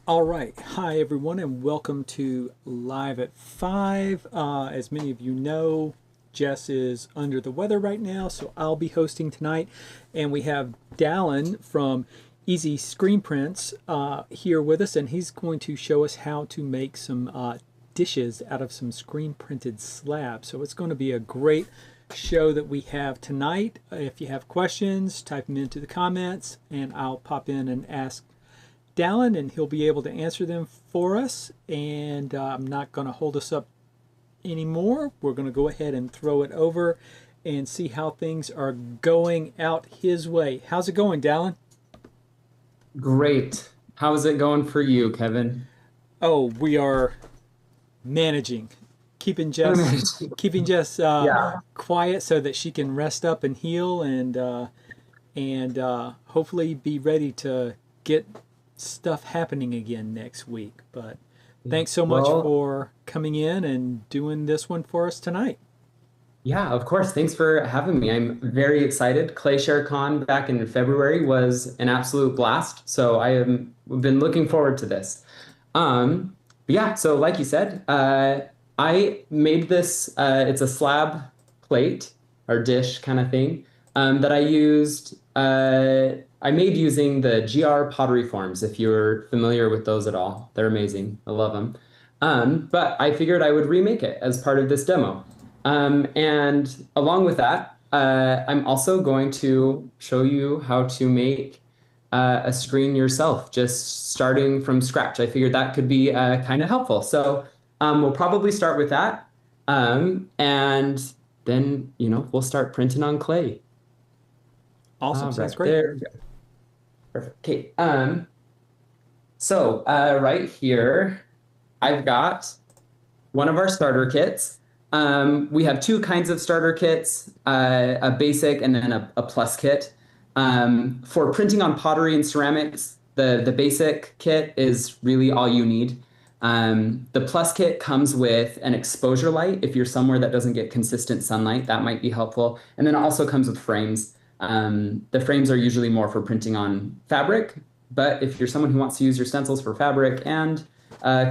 All right. Hi, everyone, and welcome to Live at 5. As many of you know, Jess is under the weather right now, so I'll be hosting tonight. And we have Dallin from Easy Screen Prints here with us, and he's going to show us how to make some dishes out of some screen printed slabs. So it's going to be a great show that we have tonight. If you have questions, type them into the comments, and I'll pop in and ask Dallin, and he'll be able to answer them for us. And I'm not going to hold us up anymore. We're going to go ahead and throw it over and see how things are going out his way. How's it going, Dallin? Great. How's it going for you, Kevin? Oh, we are managing, keeping Jess, keeping Jess Yeah. quiet so that she can rest up and heal, and hopefully be ready to get stuff happening again next week. But thanks so much Well, for coming in and doing this one for us tonight. yeah, of course. Thanks for having me. I'm very excited. ClayShare Con back in February was an absolute blast. So I am been looking forward to this. Yeah, so like you said, I made this, it's a slab plate or dish kind of thing, that I made using the GR pottery forms, if you're familiar with those at all. They're amazing. I love them. But I figured I would remake it as part of this demo. And along with that, I'm also going to show you how to make a screen yourself, just starting from scratch. I figured that could be kind of helpful. So we'll probably start with that. And then, we'll start printing on clay. Awesome, All sounds right, great. there we go. Perfect. Okay. So right here, I've got one of our starter kits. We have two kinds of starter kits, a basic and then a plus kit. For printing on pottery and ceramics, the basic kit is really all you need. The plus kit comes with an exposure light. If you're somewhere that doesn't get consistent sunlight, that might be helpful. And then it also comes with frames. The frames are usually more for printing on fabric, but if you're someone who wants to use your stencils for fabric and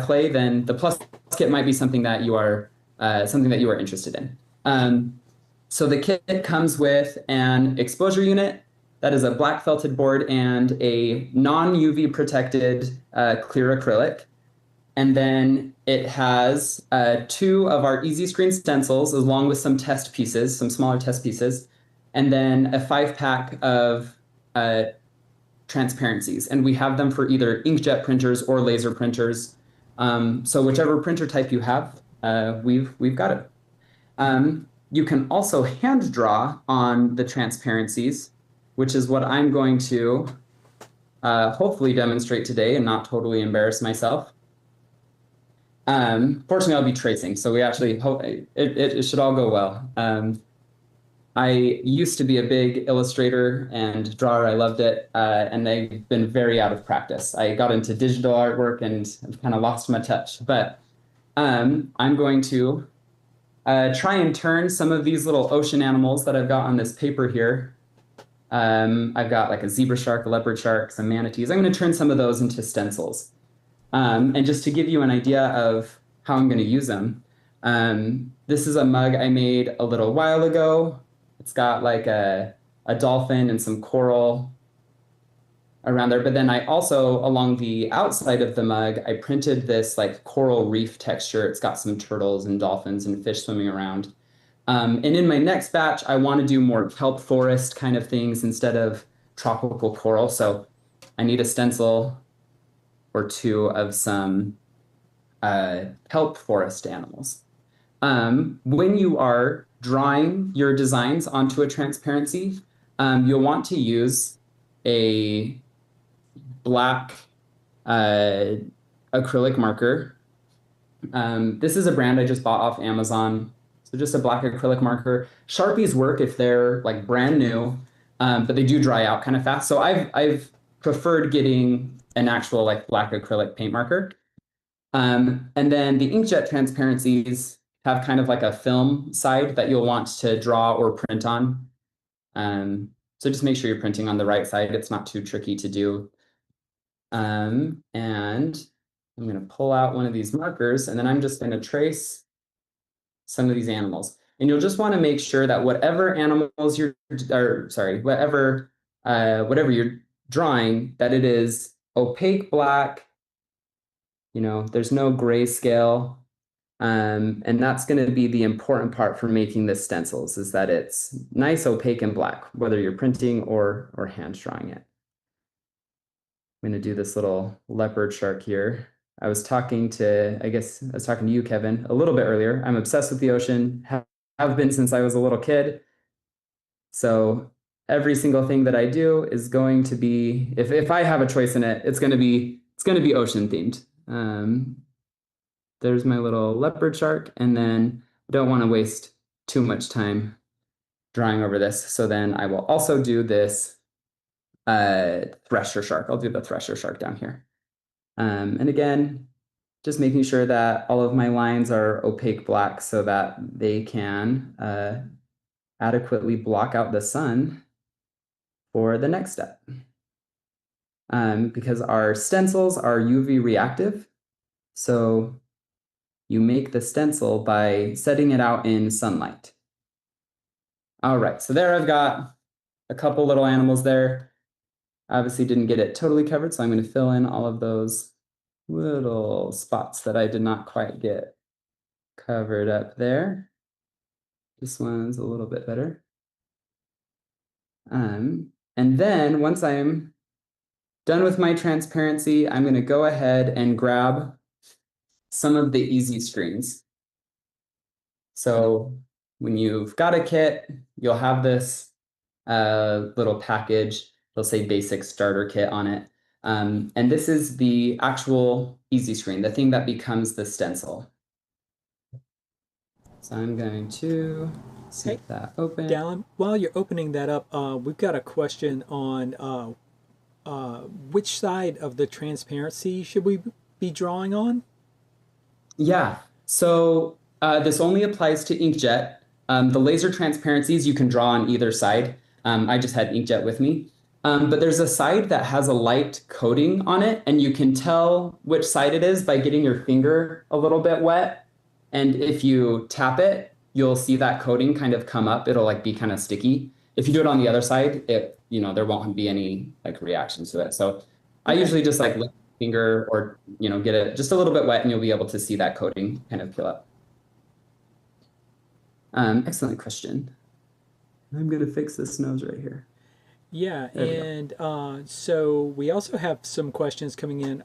clay, then the plus kit might be something that you are interested in. So the kit comes with an exposure unit that is a black felted board and a non-UV protected clear acrylic. And then it has two of our easy screen stencils along with some test pieces, some smaller test pieces, and then a 5-pack of transparencies. And we have them for either inkjet printers or laser printers. So whichever printer type you have, we've got it. You can also hand draw on the transparencies, which is what I'm going to hopefully demonstrate today and not totally embarrass myself. Fortunately, I'll be tracing, so we actually hope it should all go well. I used to be a big illustrator and drawer. I loved it, and I've been very out of practice. I got into digital artwork and I've kind of lost my touch. But I'm going to try and turn some of these little ocean animals that I've got on this paper here. I've got like a zebra shark, a leopard shark, some manatees. I'm going to turn some of those into stencils. And just to give you an idea of how I'm going to use them, this is a mug I made a little while ago. It's got like a dolphin and some coral around there. But then I also, along the outside of the mug, I printed this like coral reef texture. It's got some turtles and dolphins and fish swimming around. And in my next batch, I want to do more kelp forest kind of things instead of tropical coral. So I need a stencil or two of some kelp forest animals. When you are drawing your designs onto a transparency, you'll want to use a black uh, acrylic marker. This is a brand I just bought off Amazon. So just a black acrylic marker. Sharpies work if they're like brand new, but they do dry out kind of fast. So I've preferred getting an actual like black acrylic paint marker. And then the inkjet transparencies have kind of like a film side that you'll want to draw or print on. So just make sure you're printing on the right side. It's not too tricky to do. And I'm going to pull out one of these markers, and then I'm just going to trace some of these animals. And you'll just want to make sure that whatever animals you're, or sorry, whatever you're drawing, that it is opaque black. There's no grayscale. And that's going to be the important part for making the stencils, is that it's nice, opaque, and black, whether you're printing or hand drawing it. I'm going to do this little leopard shark here. I was talking to you, Kevin, a little bit earlier. I'm obsessed with the ocean, have been since I was a little kid. So every single thing that I do is going to be, if I have a choice in it, it's going to be ocean themed. There's my little leopard shark, and then I don't want to waste too much time drawing over this. So then I will also do this thresher shark. I'll do the thresher shark down here. And again, just making sure that all of my lines are opaque black so that they can adequately block out the sun for the next step. Because our stencils are UV reactive, so you make the stencil by setting it out in sunlight. All right, so there I've got a couple little animals there. Obviously didn't get it totally covered, so I'm going to fill in all of those little spots that I did not quite get covered up there. This one's a little bit better. And then once I'm done with my transparency, I'm going to go ahead and grab some of the easy screens. So when you've got a kit, you'll have this little package. It'll say basic starter kit on it. And this is the actual easy screen, the thing that becomes the stencil. So I'm going to see that open. Dallin, while you're opening that up, we've got a question on which side of the transparency should we be drawing on? Yeah, so this only applies to inkjet. The laser transparencies you can draw on either side. I just had inkjet with me. But there's a side that has a light coating on it, and you can tell which side it is by getting your finger a little bit wet. And if you tap it, you'll see that coating kind of come up. It'll be kind of sticky. If you do it on the other side, there won't be any reaction to it. So okay. I usually just lift the finger or get it just a little bit wet, and you'll be able to see that coating kind of peel up. Excellent question. I'm going to fix this nose right here. Yeah, and so we also have some questions coming in.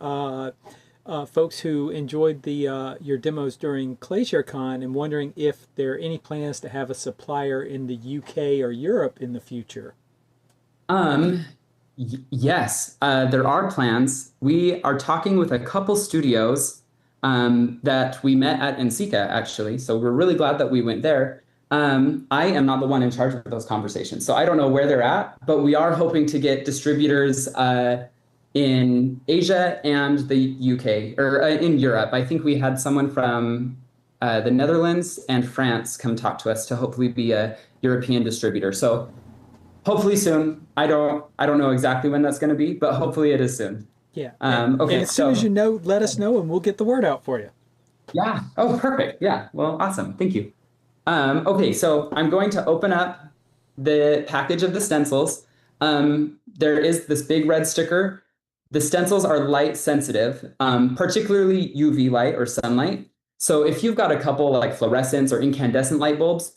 Folks who enjoyed your demos during ClayShare Con and wondering if there are any plans to have a supplier in the UK or Europe in the future. Yes, there are plans. We are talking with a couple studios that we met at NCCA, actually. So we're really glad that we went there. I am not the one in charge of those conversations, so I don't know where they're at, but we are hoping to get distributors in Asia and the UK, or in Europe. I think we had someone from the Netherlands and France come talk to us to hopefully be a European distributor. So hopefully soon. I don't know exactly when that's going to be, but hopefully it is soon. Yeah. Okay. And as soon as you know, let us know, and we'll get the word out for you. Yeah. Oh, perfect. Yeah. Well, awesome. Thank you. Okay, so I'm going to open up the package of the stencils. There is this big red sticker. The stencils are light sensitive, particularly UV light or sunlight. So if you've got a couple fluorescents or incandescent light bulbs,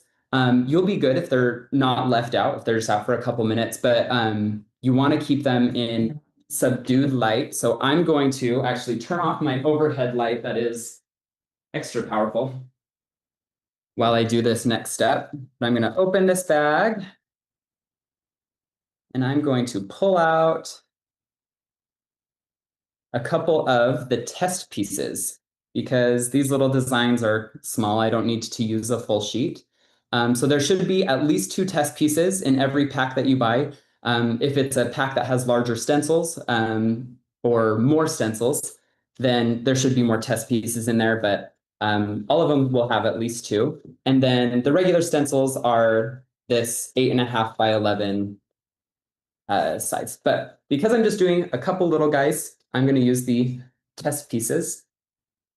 you'll be good if they're not left out, if they're just out for a couple minutes, but you want to keep them in subdued light. So I'm going to actually turn off my overhead light that is extra powerful while I do this next step. I'm going to open this bag, and I'm going to pull out a couple of the test pieces, because these little designs are small. I don't need to use a full sheet. So there should be at least 2 test pieces in every pack that you buy. If it's a pack that has larger stencils or more stencils, then there should be more test pieces in there, but all of them will have at least 2. And then the regular stencils are this 8.5 by 11 size. But because I'm just doing a couple little guys, I'm going to use the test pieces.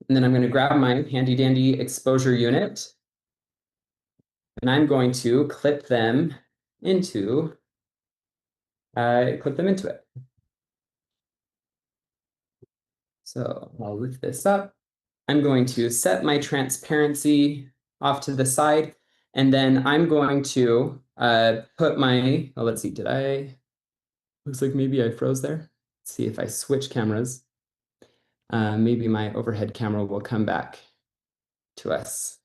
And then I'm going to grab my handy dandy exposure unit. And I'm going to clip them into it. So I'll lift this up. I'm going to set my transparency off to the side. And then I'm going to put my, oh, let's see, looks like maybe I froze there. Let's see if I switch cameras. Maybe my overhead camera will come back to us.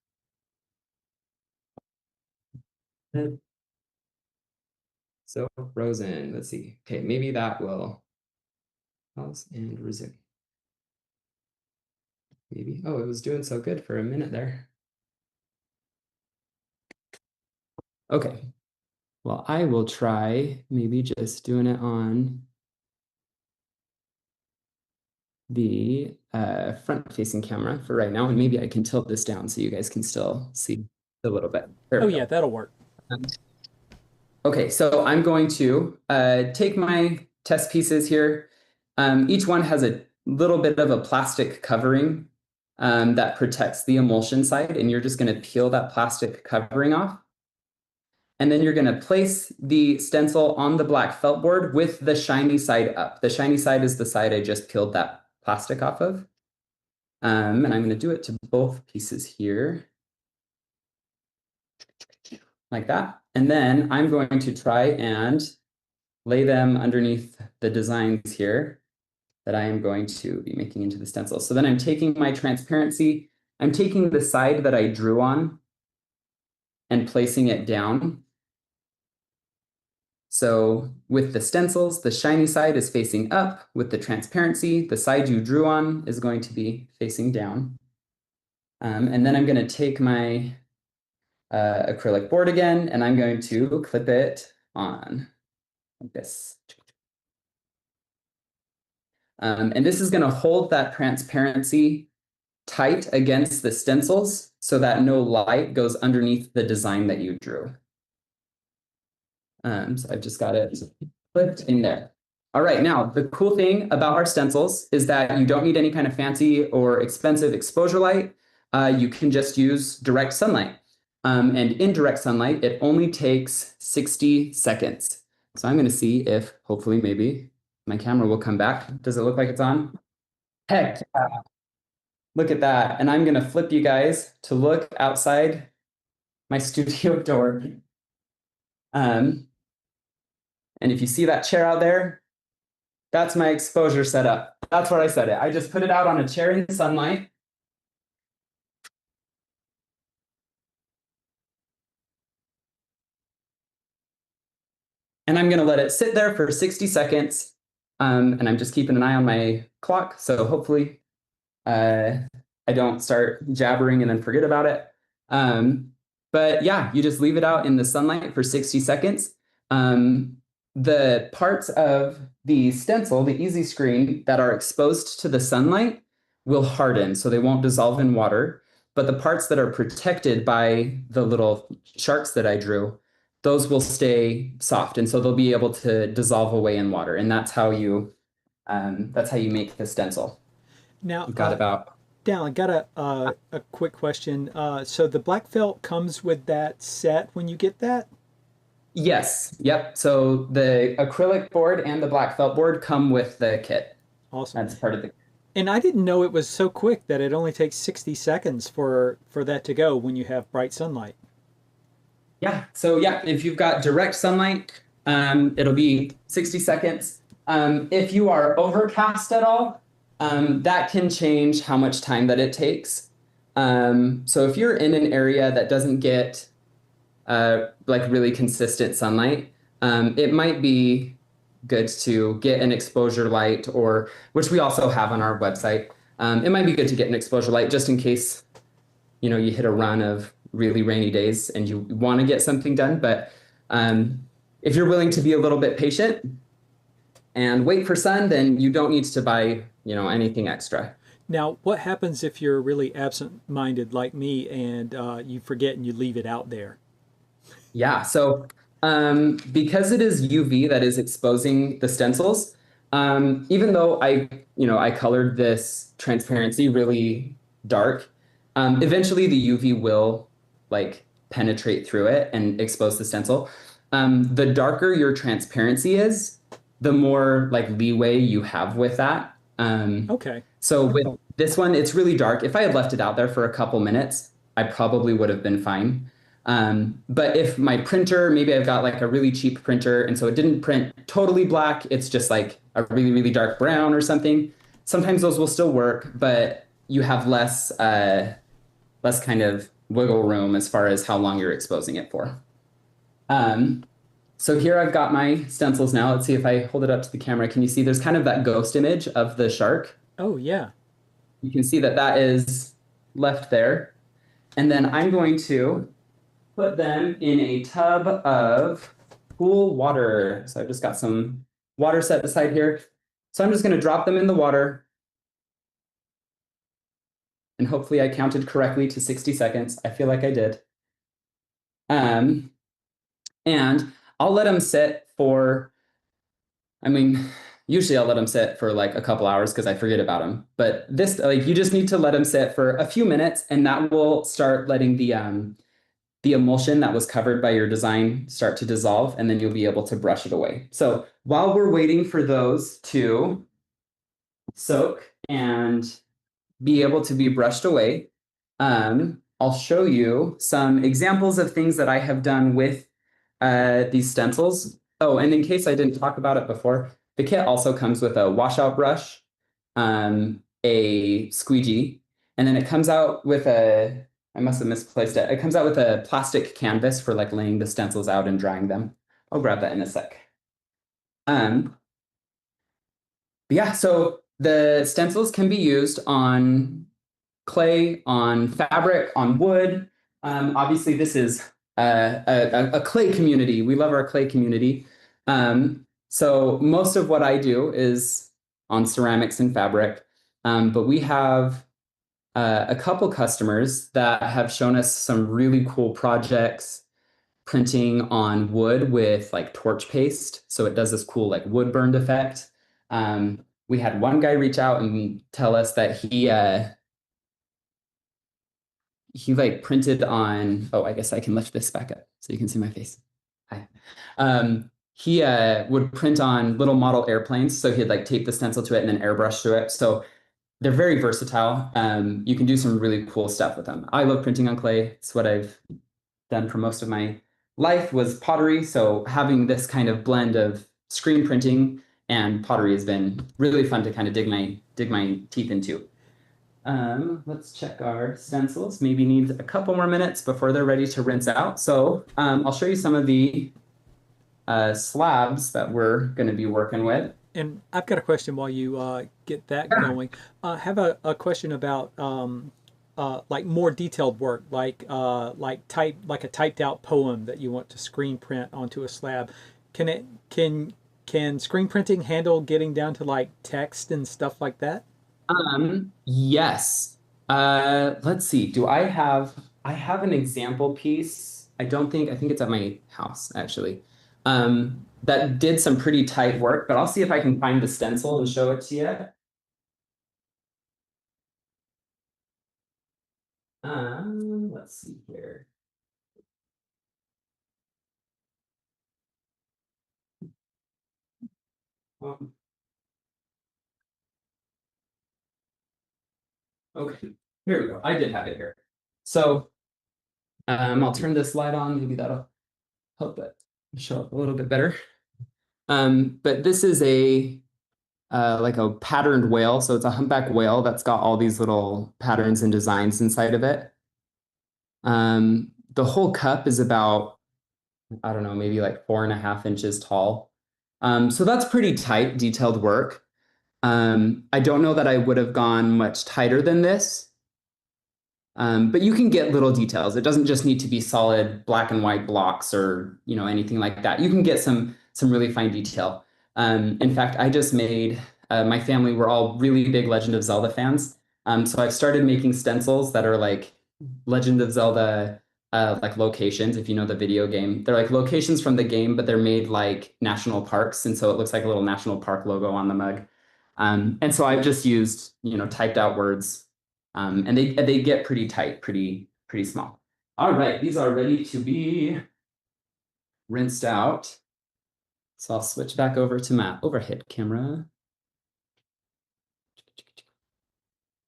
So frozen, let's see. Okay, maybe that will pause and resume. Maybe, oh, it was doing so good for a minute there. Okay, well, I will try maybe just doing it on the front-facing camera for right now, and maybe I can tilt this down so you guys can still see a little bit. Oh yeah, that'll work. Okay, so I'm going to take my test pieces here. Each one has a little bit of a plastic covering that protects the emulsion side, and you're just going to peel that plastic covering off. And then you're going to place the stencil on the black felt board with the shiny side up. The shiny side is the side I just peeled that plastic off of. And I'm going to do it to both pieces here. Like that. And then I'm going to try and lay them underneath the designs here that I am going to be making into the stencil. So then I'm taking my transparency, I'm taking the side that I drew on and placing it down. So with the stencils, the shiny side is facing up. With the transparency, the side you drew on is going to be facing down. And then I'm going to take my acrylic board again, and I'm going to clip it on like this. And this is going to hold that transparency tight against the stencils so that no light goes underneath the design that you drew. So I've just got it clipped in there. All right, now the cool thing about our stencils is that you don't need any kind of fancy or expensive exposure light. You can just use direct sunlight. And in direct sunlight, it only takes 60 seconds. So I'm going to see if hopefully maybe my camera will come back. Does it look like it's on? Heck yeah. Look at that. And I'm going to flip you guys to look outside my studio door. And if you see that chair out there, that's my exposure setup. That's where I set it. I just put it out on a chair in sunlight. And I'm going to let it sit there for 60 seconds. And I'm just keeping an eye on my clock. So hopefully I don't start jabbering and then forget about it. But yeah, you just leave it out in the sunlight for 60 seconds. The parts of the stencil, the easy screen that are exposed to the sunlight will harden, so they won't dissolve in water. But the parts that are protected by the little sharks that I drew, those will stay soft, and so they'll be able to dissolve away in water. And that's how you make the stencil. Now, You've got about Dallin, I got a quick question. So the black felt comes with that set when you get that? Yes. Yep. So the acrylic board and the black felt board come with the kit. Awesome. That's part of the. And I didn't know it was so quick that it only takes 60 seconds for that to go when you have bright sunlight. Yeah. So yeah, if you've got direct sunlight, it'll be 60 seconds. If you are overcast at all, that can change how much time that it takes. So if you're in an area that doesn't get like really consistent sunlight, it might be good to get an exposure light, or which we also have on our website. It might be good to get an exposure light just in case, you hit a run of really rainy days and you want to get something done. But if you're willing to be a little bit patient and wait for sun, then you don't need to buy, anything extra. Now, what happens if you're really absent-minded like me and you forget and you leave it out there? Yeah, so because it is UV that is exposing the stencils, Even though I colored this transparency really dark, eventually the UV will like penetrate through it and expose the stencil. The darker your transparency is, the more like leeway you have with that. Okay. So with this one, it's really dark. If I had left it out there for a couple minutes, I probably would have been fine. But if my printer, maybe I've got like a really cheap printer, and so it didn't print totally black, it's just like a really, really dark brown or something. Sometimes those will still work, but you have less kind of wiggle room as far as how long you're exposing it for. Um, so here I've got my stencils now. Let's see if I hold it up to the camera. Can you see there's kind of that ghost image of the shark? Oh, yeah. You can see that that is left there. And then I'm going to put them in a tub of cool water. So I've just got some water set beside here. So I'm just going to drop them in the water. And hopefully I counted correctly to 60 seconds. I feel like I did. And I'll let them sit for, I mean, usually I'll let them sit for like a couple hours because I forget about them. But this, like, you just need to let them sit for a few minutes, and that will start letting the emulsion that was covered by your design start to dissolve, and then you'll be able to brush it away. So while we're waiting for those to soak and be able to be brushed away, I'll show you some examples of things that I have done with these stencils. Oh, and in case I didn't talk about it before, the kit also comes with a washout brush, a squeegee, and then it comes out with I must have misplaced it. It comes out with a plastic canvas for like laying the stencils out and drying them. I'll grab that in a sec. Um, yeah, so the stencils can be used on clay, on fabric, on wood. Obviously, this is a clay community. We love our clay community. So most of what I do is on ceramics and fabric. But we have a couple customers that have shown us some really cool projects printing on wood with like torch paste. So it does this cool like wood burned effect. We had one guy reach out and tell us that he like printed on, oh, I guess I can lift this back up so you can see my face. Hi. He would print on little model airplanes. So he'd like tape the stencil to it and then airbrush to it. So they're very versatile. You can do some really cool stuff with them. I love printing on clay. It's what I've done for most of my life was pottery. So having this kind of blend of screen printing and pottery has been really fun to kind of dig my teeth into. Let's check our stencils. Maybe need a couple more minutes before they're ready to rinse out. So I'll show you some of the slabs that we're going to be working with. And I've got a question while you get that going. I have a question about like more detailed work, like like a typed out poem that you want to screen print onto a slab. Can screen printing handle getting down to like text and stuff like that? Yes. Let's see. I have an example piece. I think it's at my house actually. That did some pretty tight work, but I'll see if I can find the stencil and show it to you. Let's see here. Um, okay, here we go. I did have it here. So I'll turn this light on. Maybe that'll help it show up a little bit better. But this is a like a patterned whale. So it's a humpback whale that's got all these little patterns and designs inside of it. The whole cup is about, I don't know, maybe like 4.5 inches tall. So that's pretty tight, detailed work. I don't know that I would have gone much tighter than this. But you can get little details. It doesn't just need to be solid black and white blocks or anything like that. You can get some really fine detail. In fact, I just made my family, we're all really big Legend of Zelda fans. So I've started making stencils that are like Legend of Zelda like locations, if you know the video game. They're like locations from the game, but they're made like national parks. And so it looks like a little national park logo on the mug. And so I've just used, typed out words. And they get pretty tight, pretty small. All right, these are ready to be rinsed out. So I'll switch back over to my overhead camera.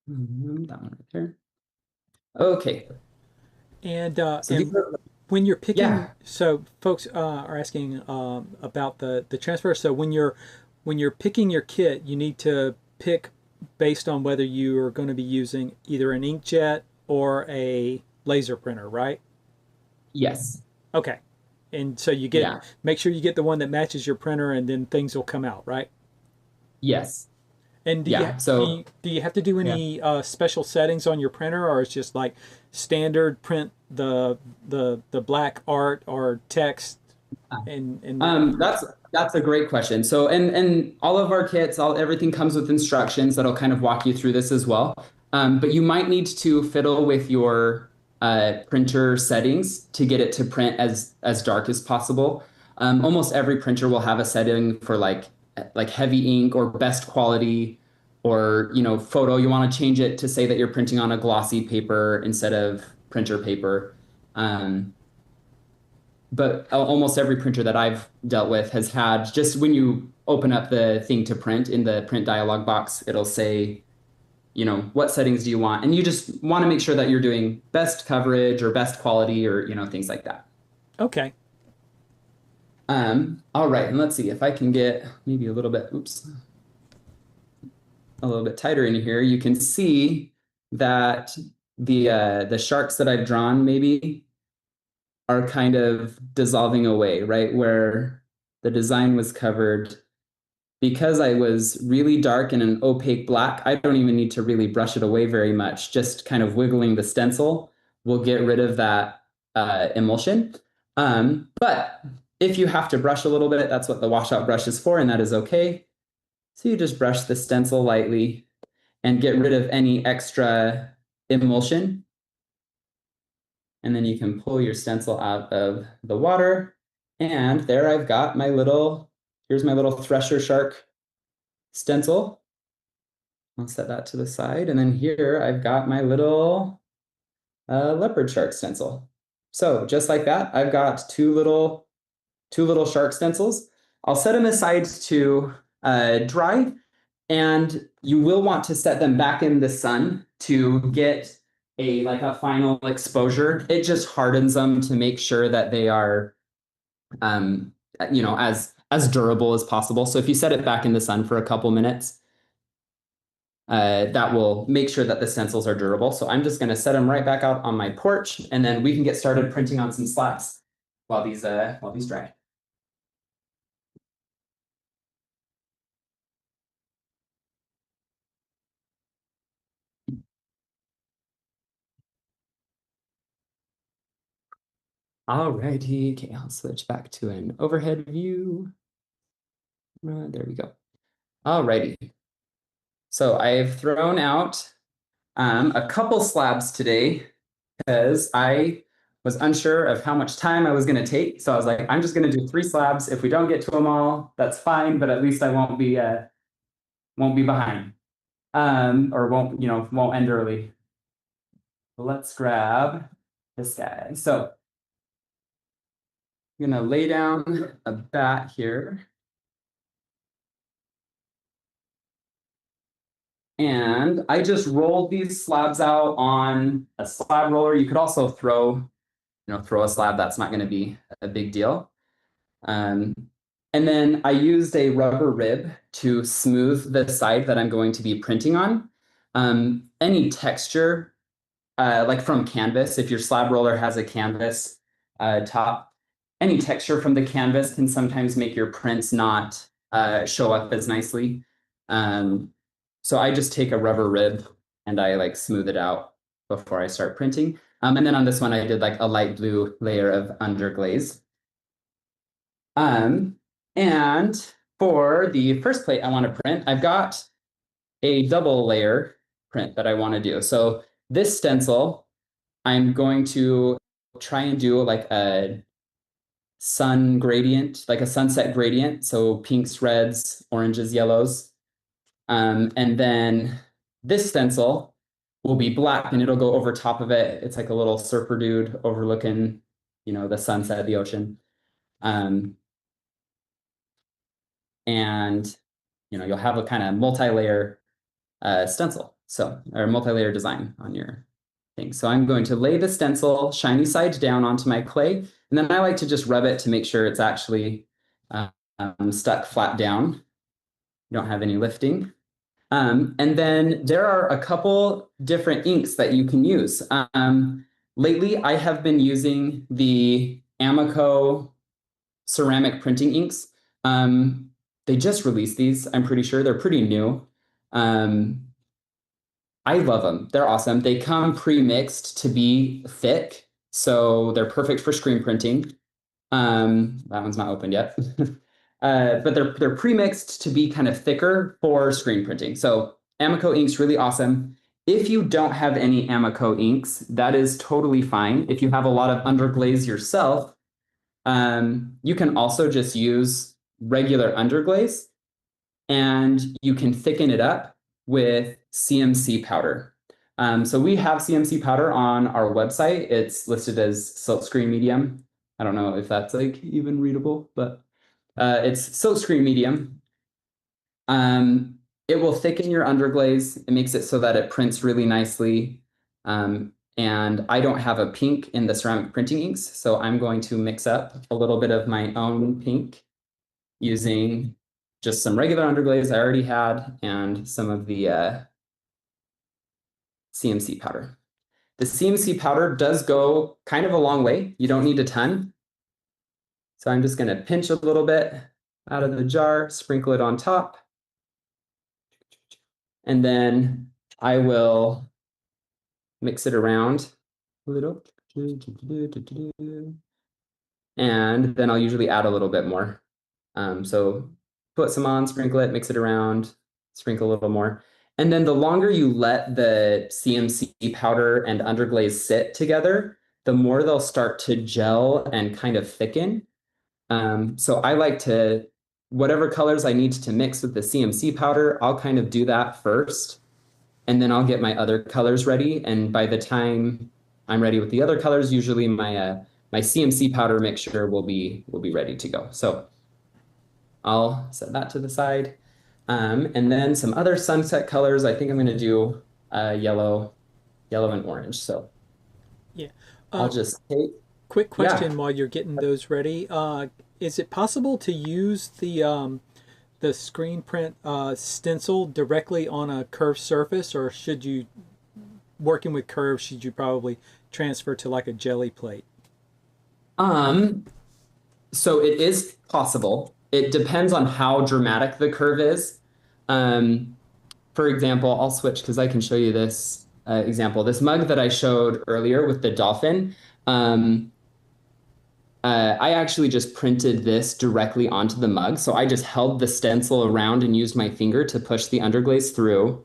That one right there. Okay. And So these are, when you're picking, yeah, so folks are asking about the transfer. So when you're picking your kit, you need to pick based on whether you are going to be using either an inkjet or a laser printer, right? yes, Okay. And so you get yeah, make sure you get the one that matches your printer, and then things will come out, right? yes, And yeah. So do you have to do yeah. any special settings on your printer, or it's just like standard print the black art or text and That's a great question. So and all of our kits, everything comes with instructions that'll kind of walk you through this as well. But you might need to fiddle with your printer settings to get it to print as dark as possible. Almost every printer will have a setting for like heavy ink or best quality or photo. You want to change it to say that you're printing on a glossy paper instead of printer paper. Um, but almost every printer that I've dealt with has had, just when you open up the thing to print in the print dialog box, it'll say, what settings do you want? And you just want to make sure that you're doing best coverage or best quality or, things like that. okay. All right. And let's see if I can get maybe a little bit, a little bit tighter in here. You can see that the sharks that I've drawn maybe are kind of dissolving away, right? Where the design was covered. Because I was really dark in an opaque black, I don't even need to really brush it away very much. Just kind of wiggling the stencil will get rid of that emulsion. But if you have to brush a little bit, that's what the washout brush is for, and that is okay. So you just brush the stencil lightly and get rid of any extra emulsion. And then you can pull your stencil out of the water. And there I've got here's my little thresher shark stencil. I'll set that to the side. And then here I've got my little leopard shark stencil. So just like that, I've got two little shark stencils. I'll set them aside to dry, and you will want to set them back in the sun to get a final exposure. It just hardens them to make sure that they are as durable as possible. So if you set it back in the sun for a couple minutes, that will make sure that the stencils are durable. So I'm just going to set them right back out on my porch, and then we can get started printing on some slabs while these dry. Alrighty, okay, I'll switch back to an overhead view. There we go. Alrighty. So I've thrown out a couple slabs today because I was unsure of how much time I was going to take. So I was like, I'm just going to do 3 slabs. If we don't get to them all, that's fine, but at least I won't be behind. Or won't end early. Let's grab this guy. So I'm gonna lay down a bat here. And I just rolled these slabs out on a slab roller. You could also throw a slab. That's not going to be a big deal. And then I used a rubber rib to smooth the side that I'm going to be printing on. Any texture, like from canvas, if your slab roller has a canvas top, any texture from the canvas can sometimes make your prints not show up as nicely. So I just take a rubber rib and I smooth it out before I start printing. And then on this one, I did a light blue layer of underglaze. And for the first plate I want to print, I've got a double layer print that I want to do. So this stencil, I'm going to try and do like a sun gradient, like a sunset gradient. So pinks, reds, oranges, yellows. And then this stencil will be black and it'll go over top of it. It's like a little surfer dude overlooking, the sunset, the ocean. And you'll have a kind of multi-layer stencil, or multi-layer design on your thing. So I'm going to lay the stencil shiny side down onto my clay, and then I like to just rub it to make sure it's actually stuck flat down. You don't have any lifting. And then there are a couple different inks that you can use. Lately, I have been using the Amico ceramic printing inks. They just released these, I'm pretty sure. They're pretty new. I love them. They're awesome. They come pre-mixed to be thick, so they're perfect for screen printing. That one's not opened yet. But they're pre-mixed to be kind of thicker for screen printing. So Amico ink's really awesome. If you don't have any Amico inks, that is totally fine. If you have a lot of underglaze yourself, you can also just use regular underglaze, and you can thicken it up with CMC powder. So we have CMC powder on our website. It's listed as silkscreen medium. I don't know if that's like even readable, but it's silkscreen medium. It will thicken your underglaze. It makes it so that it prints really nicely. And I don't have a pink in the ceramic printing inks, so I'm going to mix up a little bit of my own pink using just some regular underglaze I already had and some of the CMC powder. The CMC powder does go kind of a long way. You don't need a ton. So I'm just going to pinch a little bit out of the jar, sprinkle it on top. And then I will mix it around a little. And then I'll usually add a little bit more. So put some on, sprinkle it, mix it around, sprinkle a little more. And then the longer you let the CMC powder and underglaze sit together, the more they'll start to gel and kind of thicken. So I like to, whatever colors I need to mix with the CMC powder, I'll kind of do that first. And then I'll get my other colors ready. And by the time I'm ready with the other colors, usually my CMC powder mixture will be ready to go. So I'll set that to the side. And then some other sunset colors. I think I'm going to do yellow and orange. So Yeah. I'll just take. Quick question while you're getting those ready. Is it possible to use the screen print stencil directly on a curved surface, or should you, working with curves, should you probably transfer to like a jelly plate? So it is possible. It depends on how dramatic the curve is. For example, I'll switch because I can show you this example. This mug that I showed earlier with the dolphin, I actually just printed this directly onto the mug. So I just held the stencil around and used my finger to push the underglaze through.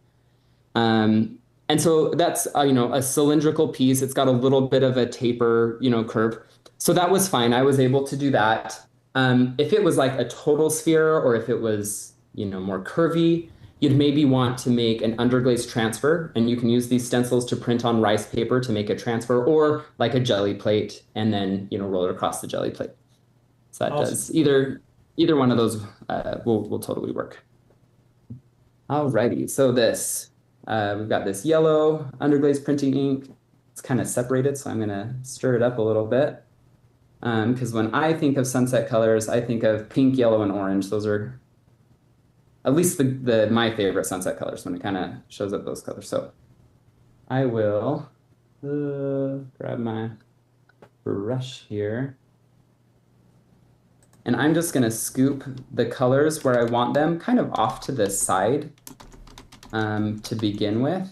And so that's, a cylindrical piece. It's got a little bit of a taper, curve. So that was fine. I was able to do that. If it was like a total sphere, or if it was, more curvy, you'd maybe want to make an underglaze transfer, and you can use these stencils to print on rice paper to make a transfer, or like a jelly plate and then, roll it across the jelly plate. So that Awesome. does either one of those will totally work. Alrighty, so we've got this yellow underglaze printing ink. It's kind of separated, so I'm gonna stir it up a little bit. Because when I think of sunset colors, I think of pink, yellow, and orange. Those are at least my favorite sunset colors when it kind of shows up those colors. So I will grab my brush here. And I'm just gonna scoop the colors where I want them kind of off to the side to begin with.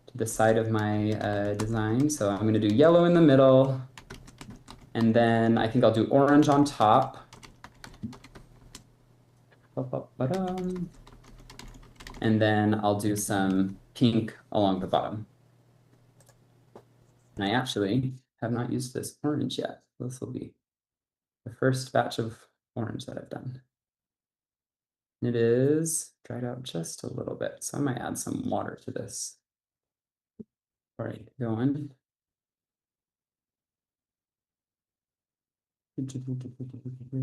To the side of my design. So I'm gonna do yellow in the middle. And then I think I'll do orange on top. And then I'll do some pink along the bottom. And I actually have not used this orange yet. This will be the first batch of orange that I've done. It is dried out just a little bit, so I might add some water to this. All right, go on.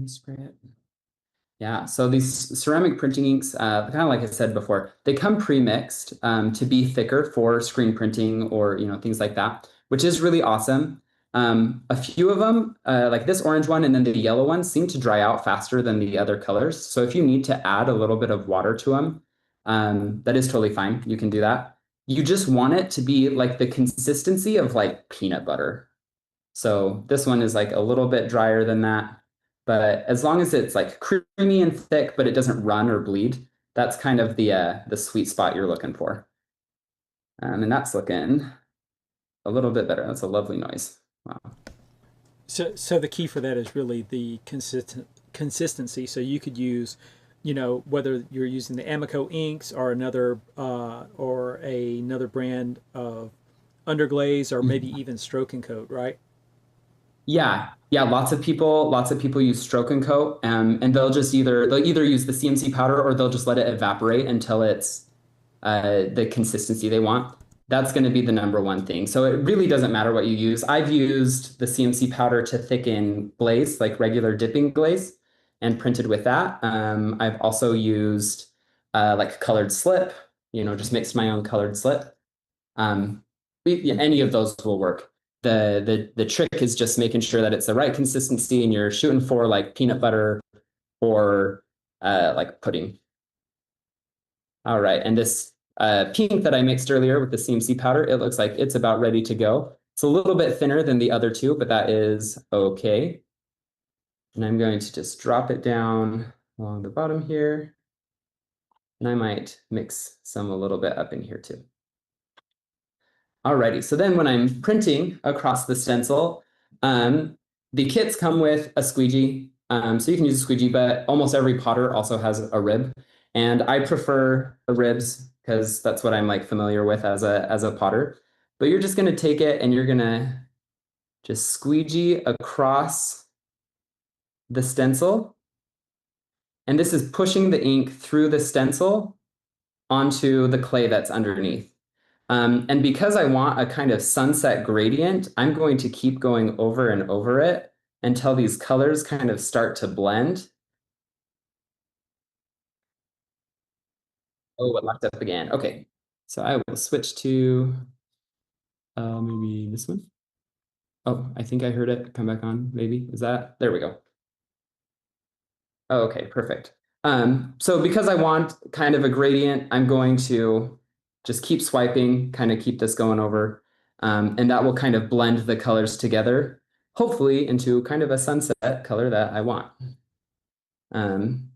Spray it. Yeah, so these ceramic printing inks, kind of like I said before, they come pre-mixed to be thicker for screen printing or things like that, which is really awesome. A few of them, like this orange one and then the yellow one, seem to dry out faster than the other colors. So if you need to add a little bit of water to them, that is totally fine. You can do that. You just want it to be like the consistency of like peanut butter. So this one is like a little bit drier than that. But as long as it's like creamy and thick, but it doesn't run or bleed, that's kind of the sweet spot you're looking for. And that's looking a little bit better. That's a lovely noise. Wow. So the key for that is really the consistency. So you could use, whether you're using the Amico inks or another brand of underglaze or maybe even stroke and coat, right? Yeah, yeah. Lots of people use stroke and coat, and they'll either use the CMC powder or they'll just let it evaporate until it's the consistency they want. That's going to be the number one thing. So it really doesn't matter what you use. I've used the CMC powder to thicken glaze, like regular dipping glaze, and printed with that. I've also used like colored slip, just mixed my own colored slip. Um, any of those will work. The trick is just making sure that it's the right consistency and you're shooting for like peanut butter or like pudding. All right, and this pink that I mixed earlier with the CMC powder, it looks like it's about ready to go. It's a little bit thinner than the other two, but that is okay. And I'm going to just drop it down along the bottom here. And I might mix some a little bit up in here too. Alrighty, so then when I'm printing across the stencil, the kits come with a squeegee. So you can use a squeegee, but almost every potter also has a rib. And I prefer the ribs because that's what I'm like familiar with as a potter. But you're just gonna take it and you're gonna just squeegee across the stencil. And this is pushing the ink through the stencil onto the clay that's underneath. And because I want a kind of sunset gradient, I'm going to keep going over and over it until these colors kind of start to blend. Oh, it locked up again. Okay, so I will switch to maybe this one. Oh, I think I heard it come back on, maybe. Is that, there we go. Oh, okay, perfect. So because I want kind of a gradient, I'm going to just keep swiping, kind of keep this going over, and that will kind of blend the colors together, hopefully into kind of a sunset color that I want. Um,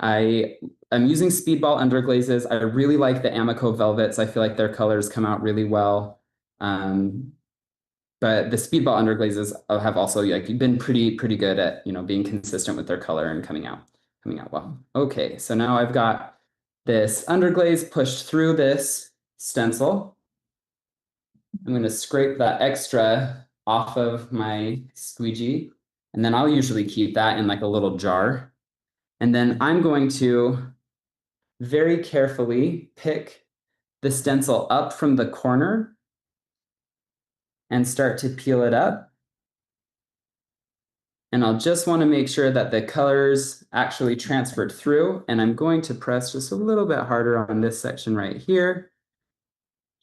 I'm using speedball underglazes. I really like the Amico velvets. I feel like their colors come out really well. But the speedball underglazes have also like been pretty good at being consistent with their color and coming out well. Okay, so now I've got this underglaze pushed through this stencil. I'm going to scrape that extra off of my squeegee, and then I'll usually keep that in like a little jar. And then I'm going to very carefully pick the stencil up from the corner and start to peel it up. And I'll just want to make sure that the colors actually transferred through. And I'm going to press just a little bit harder on this section right here.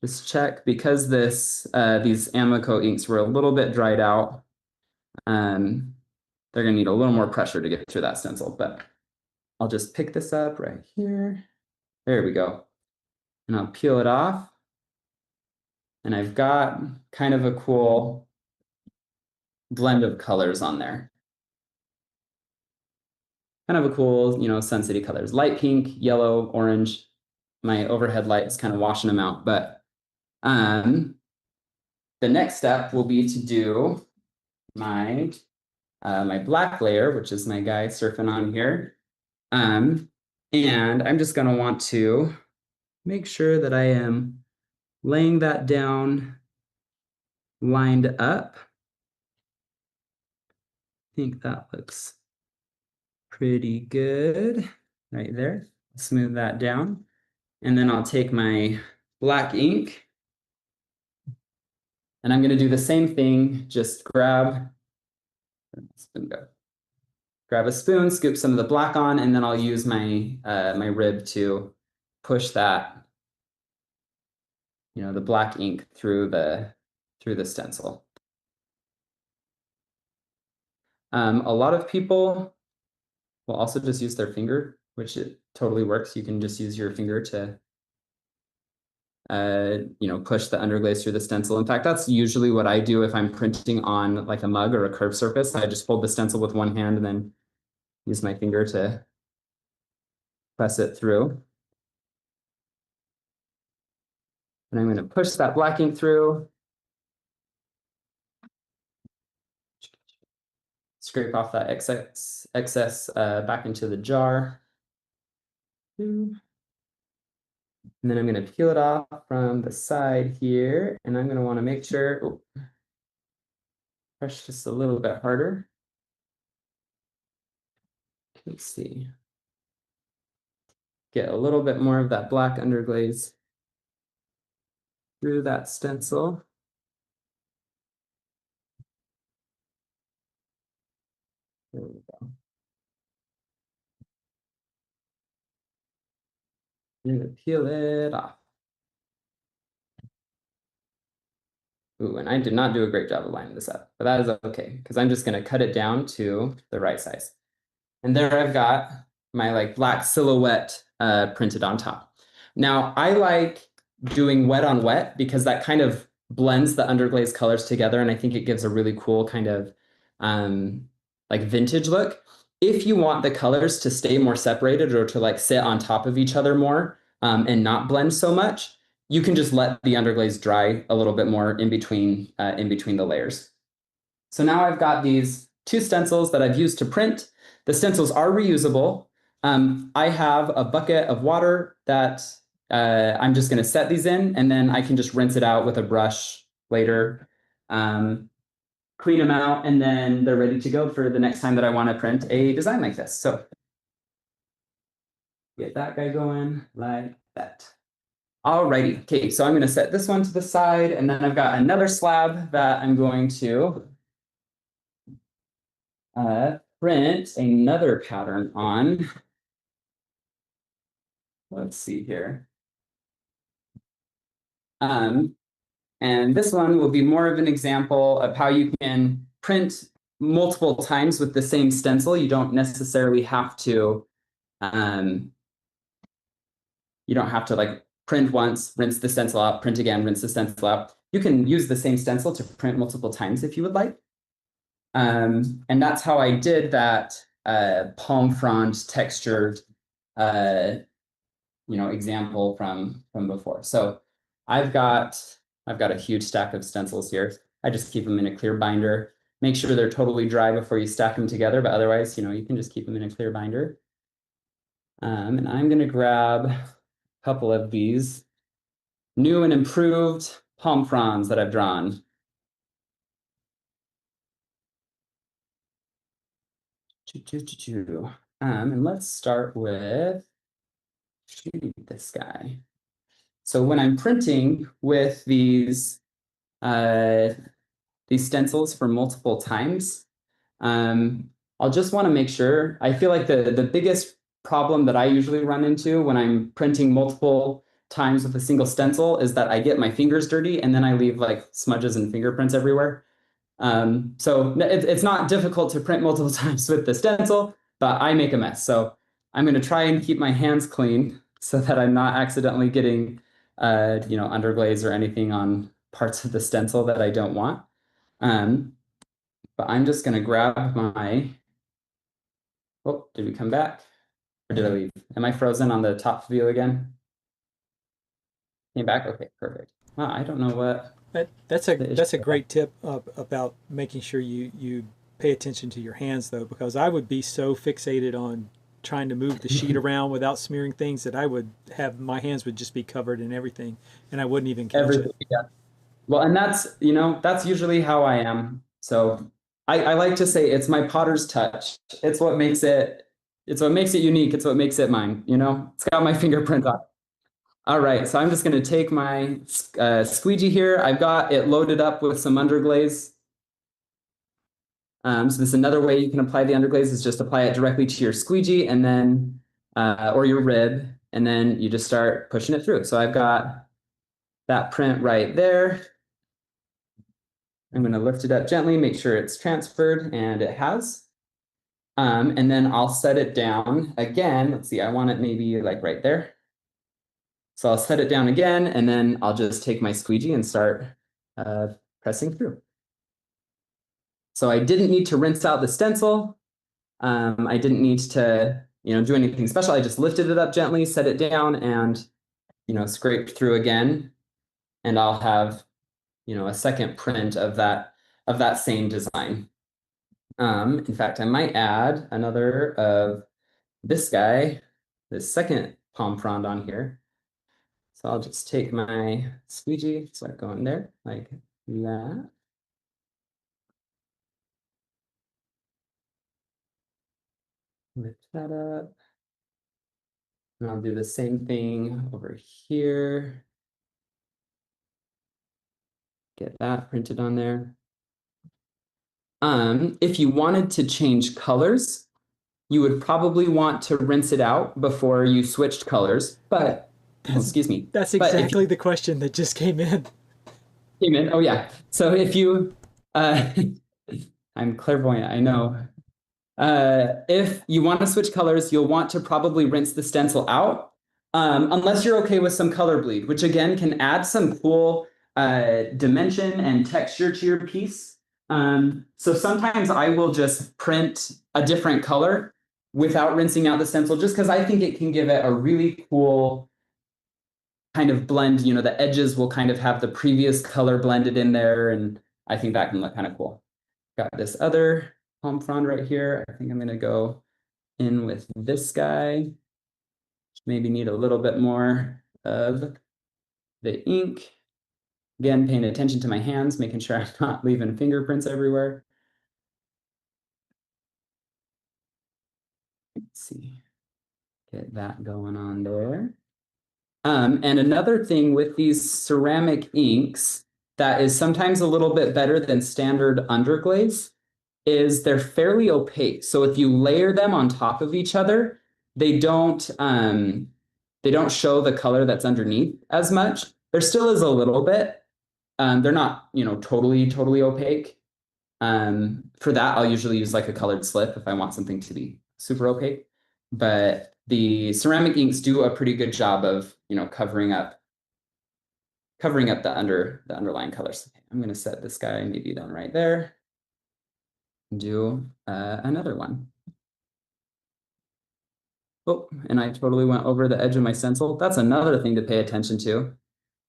Just check because these Amico inks were a little bit dried out. They're going to need a little more pressure to get through that stencil, but I'll just pick this up right here. There we go. And I'll peel it off. And I've got kind of a cool blend of colors on there. Kind of a cool, Sun City colors. Light pink, yellow, orange. My overhead light is kind of washing them out. But the next step will be to do my black layer, which is my guy surfing on here. And I'm just going to want to make sure that I am laying that down, lined up. I think that looks pretty good right there. Smooth that down. And then I'll take my black ink and I'm going to do the same thing. Just grab a spoon, scoop some of the black on, and then I'll use my my rib to push that, the black ink through the stencil. A lot of people will also just use their finger, which it totally works. You can just use your finger to push the underglaze through the stencil. In fact, that's usually what I do if I'm printing on like a mug or a curved surface. I just hold the stencil with one hand and then use my finger to press it through. And I'm going to push that black ink through. Scrape off that excess back into the jar. And then I'm going to peel it off from the side here. And I'm going to want to make sure, press just a little bit harder. Let's see. Get a little bit more of that black underglaze through that stencil. There we go. I'm going to peel it off. Ooh, and I did not do a great job of lining this up, but that is okay, because I'm just going to cut it down to the right size. And there I've got my like black silhouette printed on top. Now I like doing wet on wet because that kind of blends the underglaze colors together, and I think it gives a really cool kind of like vintage look. If you want the colors to stay more separated or to like sit on top of each other more and not blend so much, you can just let the underglaze dry a little bit more in between the layers. So now I've got these two stencils that I've used to print. The stencils are reusable. I have a bucket of water that I'm just going to set these in, and then I can just rinse it out with a brush later, clean them out, and then they're ready to go for the next time that I want to print a design like this. So get that guy going like that. Alrighty, okay, so I'm going to set this one to the side, and then I've got another slab that I'm going to print another pattern on. Let's see here. And this one will be more of an example of how you can print multiple times with the same stencil. You don't necessarily have to, like print once, rinse the stencil out, print again, rinse the stencil out. You can use the same stencil to print multiple times if you would like. And that's how I did that palm frond textured example from before. So I've got a huge stack of stencils here. I just keep them in a clear binder. Make sure they're totally dry before you stack them together, but otherwise, you can just keep them in a clear binder. And I'm going to grab a couple of these new and improved palm fronds that I've drawn. And let's start with this guy. So when I'm printing with these stencils for multiple times, I'll just want to make sure. I feel like the biggest problem that I usually run into when I'm printing multiple times with a single stencil is that I get my fingers dirty and then I leave like smudges and fingerprints everywhere. So it's not difficult to print multiple times with the stencil, but I make a mess. So I'm going to try and keep my hands clean so that I'm not accidentally getting underglaze or anything on parts of the stencil that I don't want. But I'm just going to grab my, oh, did we come back? Or did I leave? Am I frozen on the top view again? Came back? Okay, perfect. Wow, I don't know what. That's a great tip about making sure you pay attention to your hands, though, because I would be so fixated on trying to move the sheet around without smearing things that I would have my hands would just be covered in everything and I wouldn't even catch it. Everything, yeah. Well, and that's, that's usually how I am. So I like to say it's my potter's touch. It's what makes it unique. It's what makes it mine, It's got my fingerprint on it. All right, so I'm just going to take my squeegee here. I've got it loaded up with some underglaze. So this is another way you can apply the underglaze is just apply it directly to your squeegee and then, or your rib, and then you just start pushing it through. So I've got that print right there. I'm going to lift it up gently, make sure it's transferred, and it has. And then I'll set it down again. Let's see, I want it maybe like right there. So I'll set it down again, and then I'll just take my squeegee and start pressing through. So I didn't need to rinse out the stencil. I didn't need to, do anything special. I just lifted it up gently, set it down, and, scraped through again. And I'll have, a second print of that same design. In fact, I might add another of this guy, this second palm frond on here. So I'll just take my squeegee, start going there like that. Lift that up. And I'll do the same thing over here. Get that printed on there. If you wanted to change colors, you would probably want to rinse it out before you switched colors, but excuse me. That's But if exactly the question that just came in. you came in, oh yeah. So if you, I'm clairvoyant, I know. If you want to switch colors, you'll want to probably rinse the stencil out, unless you're okay with some color bleed, which again can add some cool dimension and texture to your piece. So sometimes I will just print a different color without rinsing out the stencil, just because I think it can give it a really cool kind of blend. The edges will kind of have the previous color blended in there, and I think that can look kind of cool. Got this other palm frond right here. I think I'm going to go in with this guy. Maybe need a little bit more of the ink. Again, paying attention to my hands, making sure I'm not leaving fingerprints everywhere. Let's see, get that going on there. And another thing with these ceramic inks that is sometimes a little bit better than standard underglaze is they're fairly opaque. So if you layer them on top of each other, they don't show the color that's underneath as much. There still is a little bit. They're not, totally opaque. For that, I'll usually use like a colored slip if I want something to be super opaque. But the ceramic inks do a pretty good job of, covering up the underlying colors. I'm going to set this guy maybe then right there. Do another one. Oh, and I totally went over the edge of my stencil. That's another thing to pay attention to,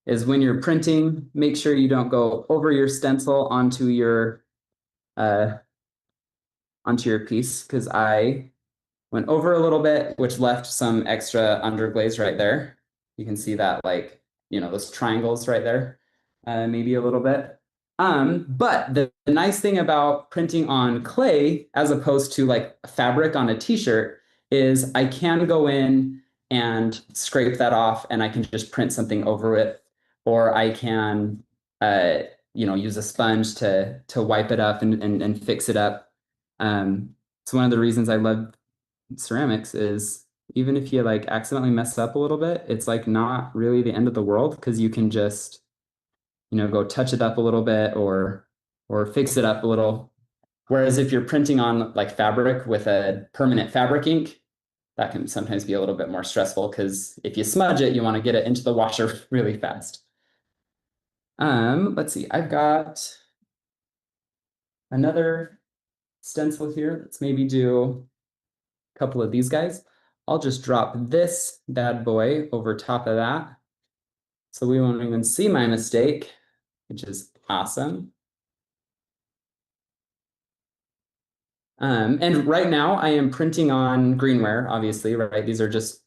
is when you're printing, make sure you don't go over your stencil onto your piece, because I went over a little bit, which left some extra underglaze right there. You can see that, like, those triangles right there, maybe a little bit. But the nice thing about printing on clay, as opposed to like fabric on a t-shirt, is I can go in and scrape that off and I can just print something over it, or I can, use a sponge to wipe it up and fix it up. It's one of the reasons I love ceramics is even if you like accidentally mess up a little bit, it's like not really the end of the world, because you can just, go touch it up a little bit or fix it up a little. Whereas if you're printing on like fabric with a permanent fabric ink, that can sometimes be a little bit more stressful, because if you smudge it, you want to get it into the washer really fast. Let's see, I've got another stencil here. Let's maybe do a couple of these guys. I'll just drop this bad boy over top of that, so we won't even see my mistake, which is awesome. And right now I am printing on greenware, obviously, right? These are just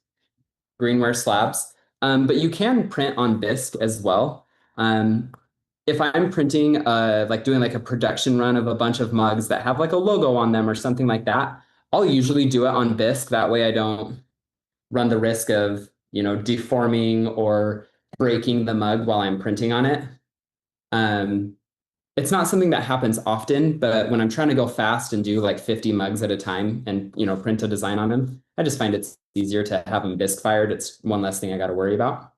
greenware slabs. But you can print on bisque as well. Um, if I'm printing, like doing like a production run of a bunch of mugs that have like a logo on them or something like that, I'll usually do it on bisque. That way I don't run the risk of, deforming or breaking the mug while I'm printing on it. Um, it's not something that happens often, but when I'm trying to go fast and do like 50 mugs at a time and, print a design on them, I just find it's easier to have them bisque fired. It's one less thing I got to worry about.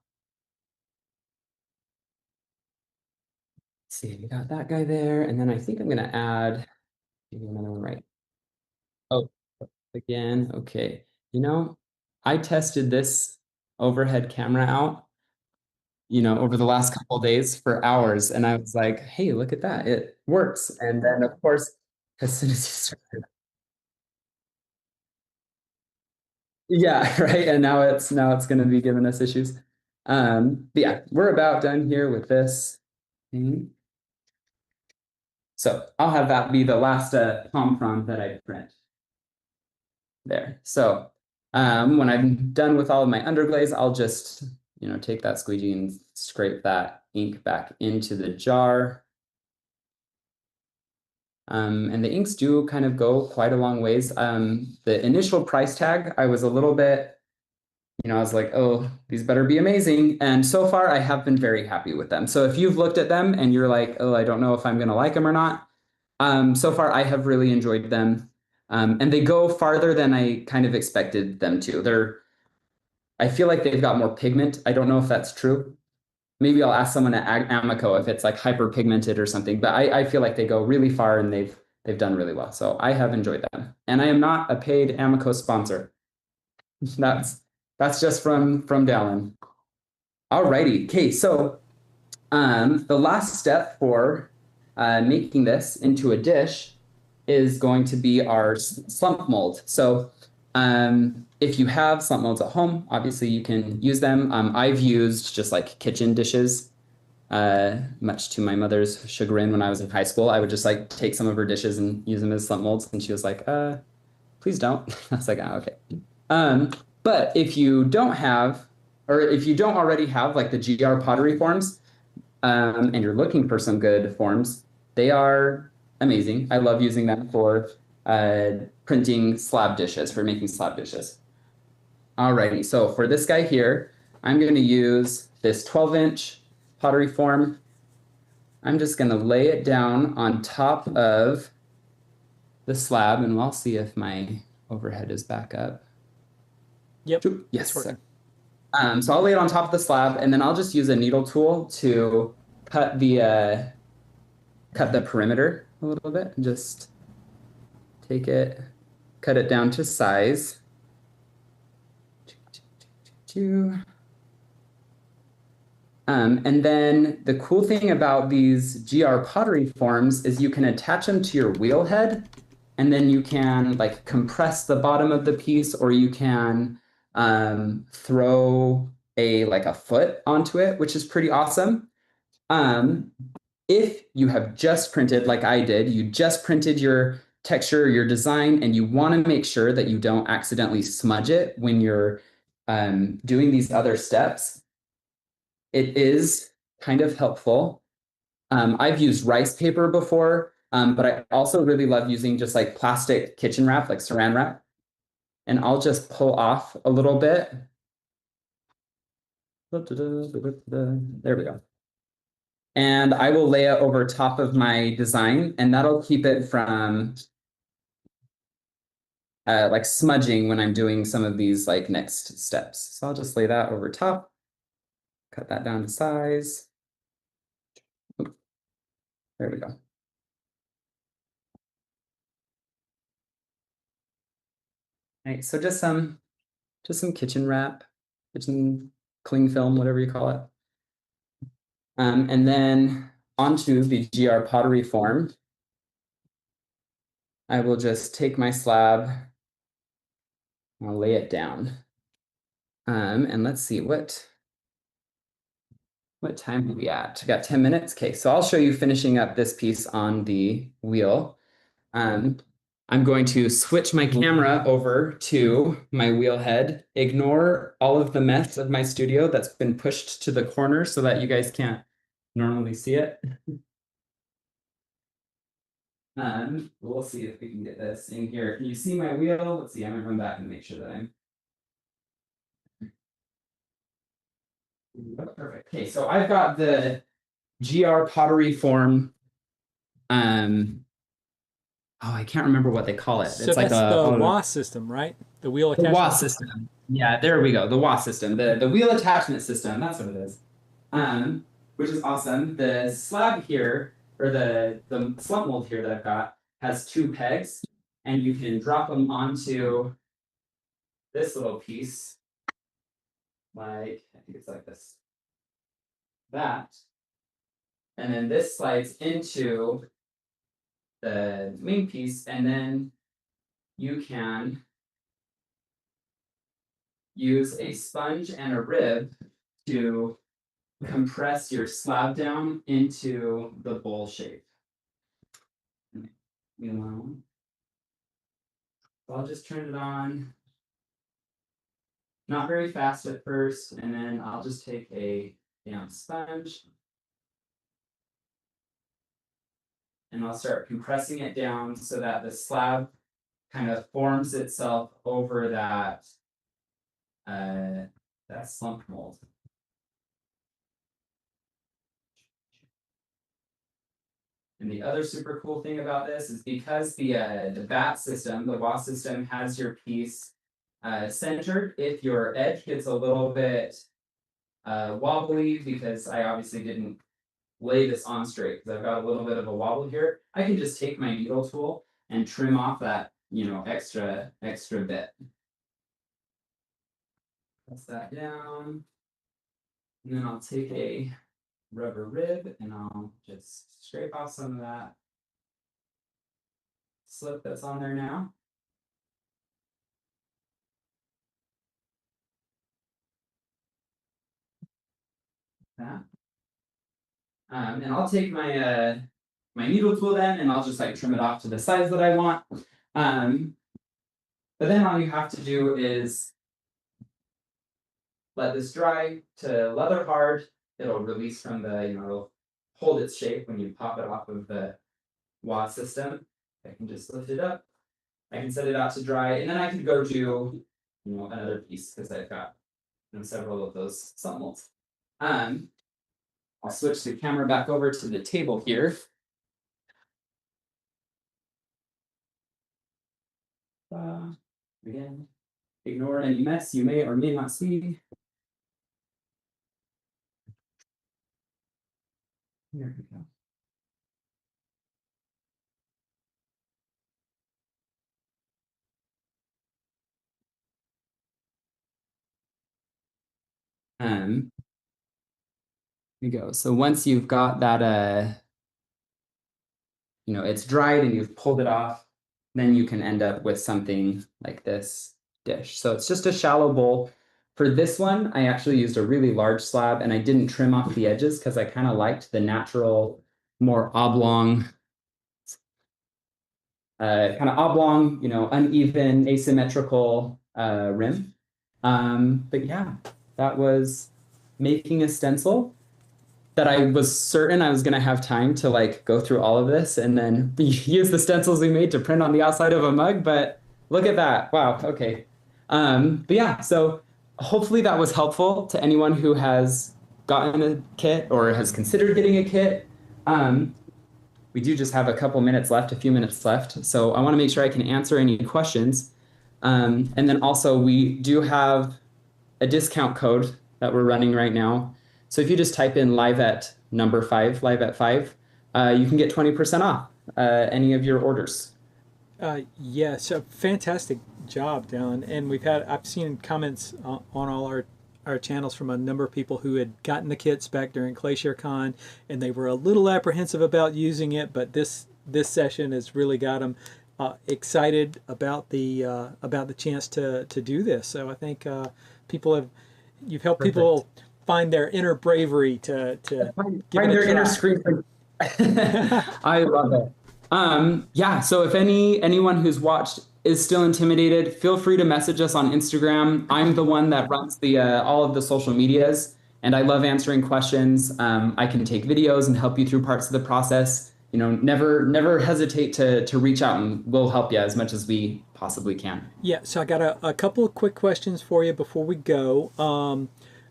Let's see, we got that guy there. And then I think I'm going to add maybe another one right. Oh, again. Okay. I tested this overhead camera out, over the last couple of days for hours. And I was like, hey, look at that. It works. And then, of course, as soon as you start, yeah, right. And now it's going to be giving us issues. But yeah, we're about done here with this thing. So I'll have that be the last pom prom that I print there. So when I'm done with all of my underglaze, I'll just take that squeegee and scrape that ink back into the jar. And the inks do kind of go quite a long ways. The initial price tag, I was a little bit, I was like, oh, these better be amazing. And so far, I have been very happy with them. So if you've looked at them and you're like, oh, I don't know if I'm going to like them or not, so far I have really enjoyed them. And they go farther than I kind of expected them to. I feel like they've got more pigment. I don't know if that's true. Maybe I'll ask someone at Amico if it's like hyperpigmented or something, but I feel like they go really far and they've done really well. So I have enjoyed them. And I am not a paid Amico sponsor. That's that's just from Dallin. Alrighty. Okay, so the last step for making this into a dish is going to be our slump mold. So if you have slump molds at home, obviously you can use them. I've used just like kitchen dishes, much to my mother's chagrin when I was in high school. I would just like take some of her dishes and use them as slump molds. And she was like, please don't. I was like, oh, okay. But if you don't have, or if you don't already have like the GR pottery forms, and you're looking for some good forms, they are amazing. I love using them for printing slab dishes, for making slab dishes. Alrighty, so for this guy here, I'm going to use this 12-inch pottery form. I'm just going to lay it down on top of the slab, and we'll see if my overhead is back up. Yep. Yes. So I'll lay it on top of the slab, and then I'll just use a needle tool to cut the perimeter a little bit. Just take it, cut it down to size. And then the cool thing about these GR pottery forms is you can attach them to your wheel head, and then you can like compress the bottom of the piece, or you can throw a foot onto it, which is pretty awesome. If you have just printed like I did, you just printed your texture, your design, and you want to make sure that you don't accidentally smudge it when you're doing these other steps, it is kind of helpful. I've used rice paper before, but I also really love using just like plastic kitchen wrap, like saran wrap. And I'll just pull off a little bit. There we go. And I will lay it over top of my design, and that'll keep it from like smudging when I'm doing some of these like next steps. So I'll just lay that over top, cut that down to size. Oop, there we go. All right, so just some kitchen wrap, kitchen cling film, whatever you call it. And then onto the GR pottery form, I will just take my slab, I'll lay it down. And let's see, what time are we at? We got 10 minutes. Okay, so I'll show you finishing up this piece on the wheel. I'm I'm going to switch my camera over to my wheel head, ignore all of the mess of my studio that's been pushed to the corner so that you guys can't normally see it. We'll see if we can get this in here. Can you see my wheel? Let's see, I'm gonna run back and make sure that I'm. Oh, perfect. Okay, so I've got the GR pottery form. Oh, I can't remember what they call it. So It's like that's the a WAS system, right? The wheel the attachment WAS system. Yeah, there we go. The WAS system, the wheel attachment system. That's what it is. Which is awesome. The slab here, or the slump mold here that I've got, has two pegs, and you can drop them onto this little piece, like I think it's like this, that, and then this slides into the main piece, and then you can use a sponge and a rib to compress your slab down into the bowl shape. So I'll just turn it on, not very fast at first, and then I'll just take a damp sponge and I'll start compressing it down so that the slab kind of forms itself over that slump mold. And the other super cool thing about this is because the bat system, the WAS system, has your piece centered. If your edge gets a little bit wobbly, because I obviously didn't lay this on straight because I've got a little bit of a wobble here, I can just take my needle tool and trim off that, extra bit. Press that down. And then I'll take a rubber rib and I'll just scrape off some of that slip that's on there now. That. And I'll take my my needle tool then, and I'll just like trim it off to the size that I want. But then all you have to do is let this dry to leather hard. It'll release from the, it'll hold its shape when you pop it off of the WAS system. I can just lift it up. I can set it out to dry, and then I can go do, another piece because I've got several of those slump molds. I'll switch the camera back over to the table here. Again, ignore any mess you may or may not see. There we go. Here we go. So once you've got that, it's dried and you've pulled it off, then you can end up with something like this dish. So it's just a shallow bowl. For this one, I actually used a really large slab and I didn't trim off the edges because I kind of liked the natural, more oblong, uneven, asymmetrical rim. But yeah, that was making a stencil that I was certain I was going to have time to like go through all of this and then use the stencils we made to print on the outside of a mug. But look at that. Wow. Okay. But yeah, so hopefully that was helpful to anyone who has gotten a kit or has considered getting a kit. We do just have a few minutes left. So I want to make sure I can answer any questions. And then also we do have a discount code that we're running right now. So if you just type in live at 5, you can get 20% off any of your orders. Yeah, so fantastic job, Dallin. And I've seen comments on all our channels from a number of people who had gotten the kits back during ClayShare Con, and they were a little apprehensive about using it, but this session has really got them excited about the chance to do this. So I think you've helped Perfect. people find their inner bravery to find their inner screen. I love it. Yeah, so if anyone who's watched is still intimidated, feel free to message us on Instagram. I'm the one that runs the all of the social medias, and I love answering questions. I can take videos and help you through parts of the process. Never hesitate to reach out, and we'll help you as much as we possibly can. Yeah, so I got a couple of quick questions for you before we go.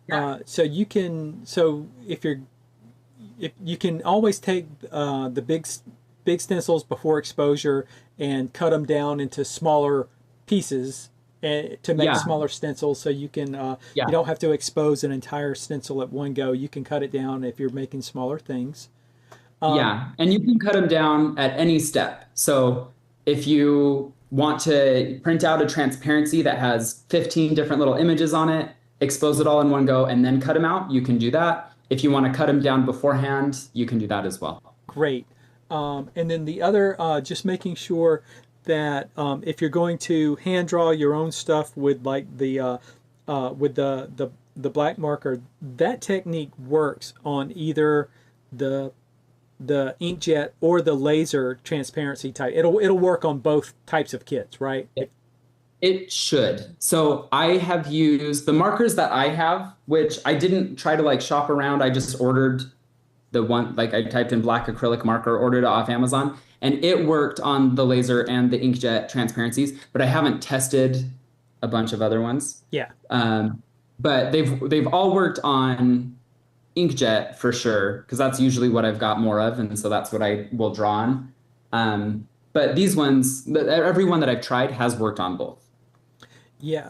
Yeah. So you can, so if you can always take the big stencils before exposure and cut them down into smaller pieces to make Yeah. smaller stencils, so you can you Yeah. don't have to expose an entire stencil at one go. You can cut it down if you're making smaller things. Um, Yeah, and you can cut them down at any step. So if you want to print out a transparency that has 15 different little images on it, expose it all in one go, and then cut them out, you can do that. If you want to cut them down beforehand, you can do that as well. Great. And then the other, just making sure that if you're going to hand draw your own stuff with like with the black marker, that technique works on either the inkjet or the laser transparency type. It'll work on both types of kits, right? It should. So I have used the markers that I have, which I didn't try to like shop around. I just ordered the one, like I typed in black acrylic marker, ordered it off Amazon, and it worked on the laser and the inkjet transparencies, but I haven't tested a bunch of other ones. Yeah. But they've all worked on inkjet for sure, because that's usually what I've got more of, and so that's what I will draw on. But these ones, every one that I've tried has worked on both. Yeah.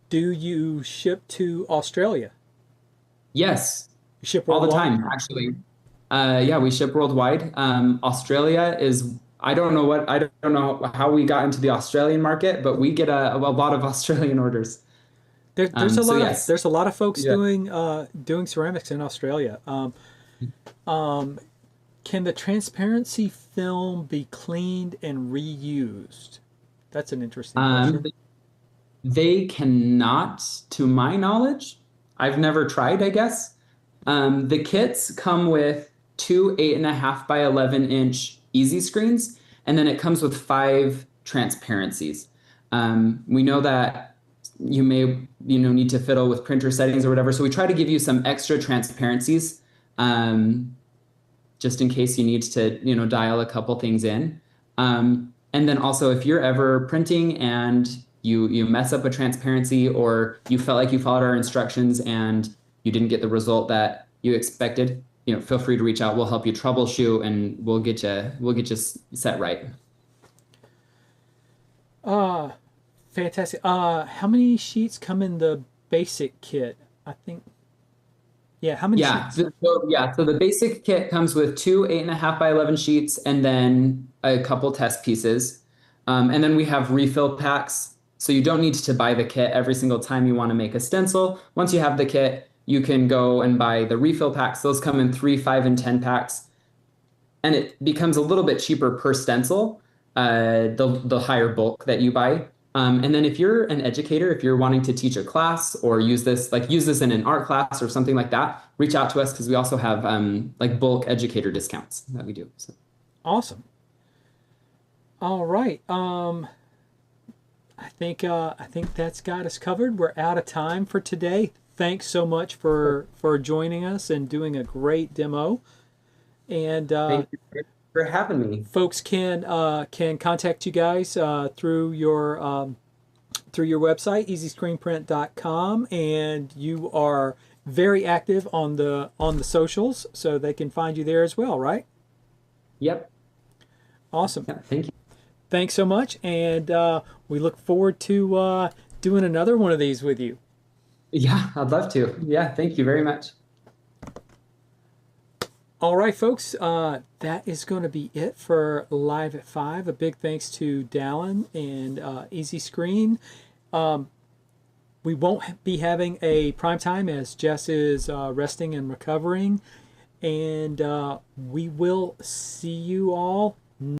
Do you ship to Australia? Yes, You ship all the worldwide? time, actually. Yeah, we ship worldwide. Australia is, I don't know how we got into the Australian market, but we get a lot of Australian orders. So yes, There's a lot of folks yeah. doing ceramics in Australia. Um, can the transparency film be cleaned and reused? That's an interesting Um, question. they cannot, to my knowledge. I've never tried, I guess. The kits come with two 8.5 by 11-inch easy screens, and then it comes with five transparencies. We know that you may, need to fiddle with printer settings or whatever, so we try to give you some extra transparencies, just in case you need to, dial a couple things in. And then also, if you're ever printing and you mess up a transparency, or you felt like you followed our instructions and you didn't get the result that you expected, feel free to reach out. We'll help you troubleshoot, and we'll get you set right. Uh, Fantastic. How many sheets come in the basic kit? I think, yeah, how many Yeah. sheets? So the basic kit comes with two 8.5 by 11 sheets, and then a couple test pieces. And then we have refill packs. So you don't need to buy the kit every single time you want to make a stencil. Once you have the kit, you can go and buy the refill packs. Those come in 3, 5, and 10 packs, and it becomes a little bit cheaper per stencil, the higher bulk that you buy. And then if you're an educator, if you're wanting to teach a class or use this in an art class or something like that, reach out to us, because we also have like bulk educator discounts that we do. So. Awesome. All right. I think that's got us covered. We're out of time for today. Thanks so much for joining us and doing a great demo. And Thank you for having me. folks can contact you guys through your website, easyscreenprint.com, and you are very active on the socials, so they can find you there as well, right? Yep. Awesome. Yeah, thank you. Thanks so much, and we look forward to doing another one of these with you. Yeah, I'd love to. Yeah, thank you very much. All right, folks, that is going to be it for Live at 5. A big thanks to Dallin and Easy Screen. We won't be having a prime time as Jess is resting and recovering. And we will see you all